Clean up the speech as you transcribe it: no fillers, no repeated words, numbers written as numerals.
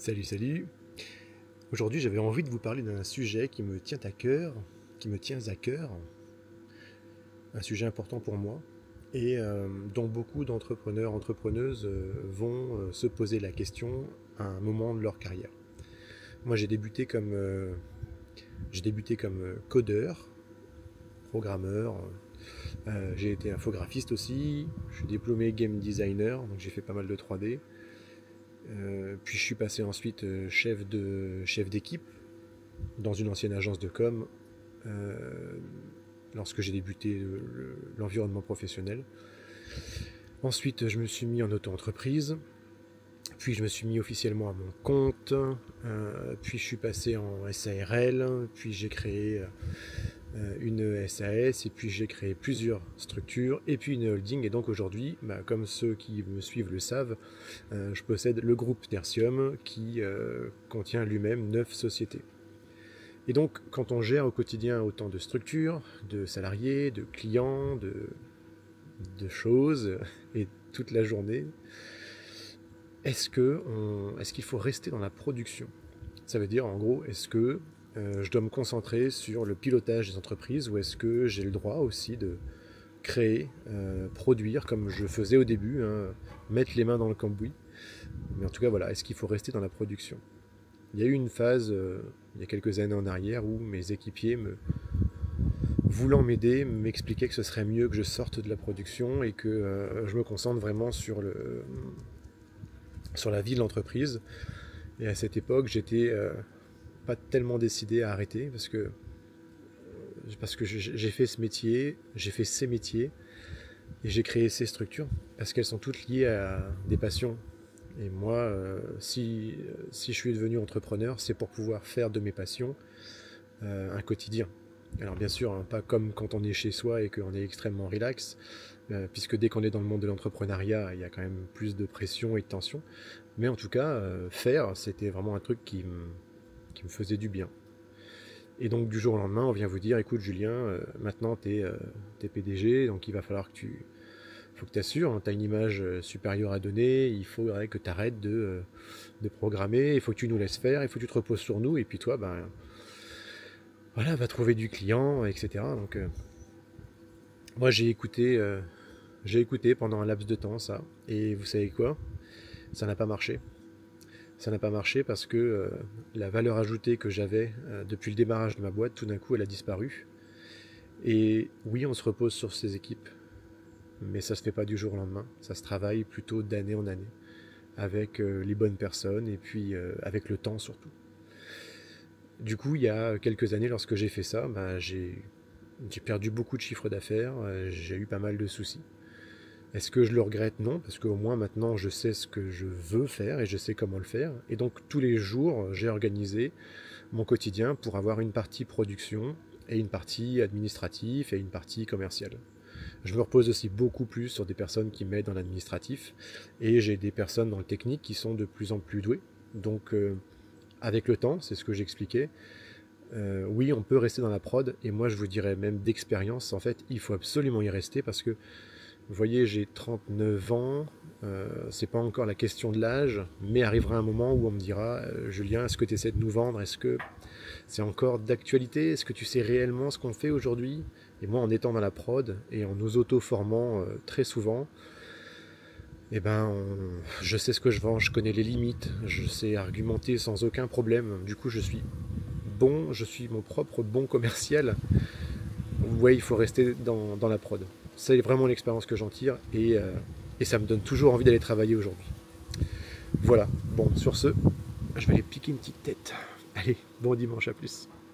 Salut, salut. Aujourd'hui, j'avais envie de vous parler d'un sujet qui me tient à cœur, un sujet important pour moi, et dont beaucoup d'entrepreneurs, entrepreneuses vont se poser la question à un moment de leur carrière. Moi, j'ai débuté comme codeur, programmeur. J'ai été infographiste aussi. Je suis diplômé game designer, donc j'ai fait pas mal de 3D. Puis je suis passé ensuite chef d'équipe dans une ancienne agence de com lorsque j'ai débuté l'environnement professionnel. Ensuite, je me suis mis en auto-entreprise. Puis je me suis mis officiellement à mon compte. Puis je suis passé en SARL. Puis j'ai créé une SAS, et puis j'ai créé plusieurs structures, et puis une holding. Et donc aujourd'hui, comme ceux qui me suivent le savent, je possède le groupe Tertium qui contient lui-même 9 sociétés. Et donc quand on gère au quotidien autant de structures, de salariés, de clients, de choses, et toute la journée, est-ce qu'il faut rester dans la production? Ça veut dire en gros, est-ce que je dois me concentrer sur le pilotage des entreprises, ou est-ce que j'ai le droit aussi de créer, produire comme je faisais au début, mettre les mains dans le cambouis? Mais en tout cas voilà, est-ce qu'il faut rester dans la production? Il y a eu une phase, il y a quelques années en arrière, où mes équipiers, voulant m'aider, m'expliquaient que ce serait mieux que je sorte de la production et que je me concentre vraiment sur la vie de l'entreprise. Et à cette époque, j'étais pas tellement décidé à arrêter parce que j'ai fait ce métier, j'ai fait ces métiers, et j'ai créé ces structures parce qu'elles sont toutes liées à des passions. Et moi, si je suis devenu entrepreneur, c'est pour pouvoir faire de mes passions un quotidien. Alors bien sûr, pas comme quand on est chez soi et qu'on est extrêmement relax, puisque dès qu'on est dans le monde de l'entrepreneuriat, il y a quand même plus de pression et de tension. Mais en tout cas, faire, c'était vraiment un truc qui me faisait du bien. Et donc du jour au lendemain, on vient vous dire, écoute Julien, maintenant t'es PDG, donc il va falloir que tu assures, tu as une image supérieure à donner, il faudrait que tu arrêtes de programmer, il faut que tu nous laisses faire, il faut que tu te reposes sur nous, et puis toi, voilà, va trouver du client, etc. Donc moi j'ai écouté pendant un laps de temps ça, et vous savez quoi? Ça n'a pas marché. Ça n'a pas marché parce que la valeur ajoutée que j'avais depuis le démarrage de ma boîte, tout d'un coup, elle a disparu. Et oui, on se repose sur ses équipes, mais ça se fait pas du jour au lendemain. Ça se travaille plutôt d'année en année, avec les bonnes personnes, et puis avec le temps surtout. Du coup, il y a quelques années, lorsque j'ai fait ça, j'ai perdu beaucoup de chiffre d'affaires, j'ai eu pas mal de soucis. Est-ce que je le regrette? Non, parce qu'au moins maintenant je sais ce que je veux faire et je sais comment le faire. Et donc tous les jours, j'ai organisé mon quotidien pour avoir une partie production et une partie administrative et une partie commerciale. Je me repose aussi beaucoup plus sur des personnes qui m'aident dans l'administratif, et j'ai des personnes dans le technique qui sont de plus en plus douées. Donc avec le temps, c'est ce que j'expliquais, oui, on peut rester dans la prod, et moi je vous dirais même d'expérience, en fait, il faut absolument y rester parce que vous voyez, j'ai 39 ans, c'est pas encore la question de l'âge, mais arrivera un moment où on me dira Julien, est-ce que tu essaies de nous vendre? Est-ce que c'est encore d'actualité? Est-ce que tu sais réellement ce qu'on fait aujourd'hui? Et moi, en étant dans la prod et en nous auto-formant très souvent, je sais ce que je vends, je connais les limites, je sais argumenter sans aucun problème. Du coup, je suis mon propre bon commercial. Ouais, il faut rester dans la prod. C'est vraiment l'expérience que j'en tire, et ça me donne toujours envie d'aller travailler aujourd'hui. Voilà, bon, sur ce, je vais aller piquer une petite tête. Allez, bon dimanche, à plus.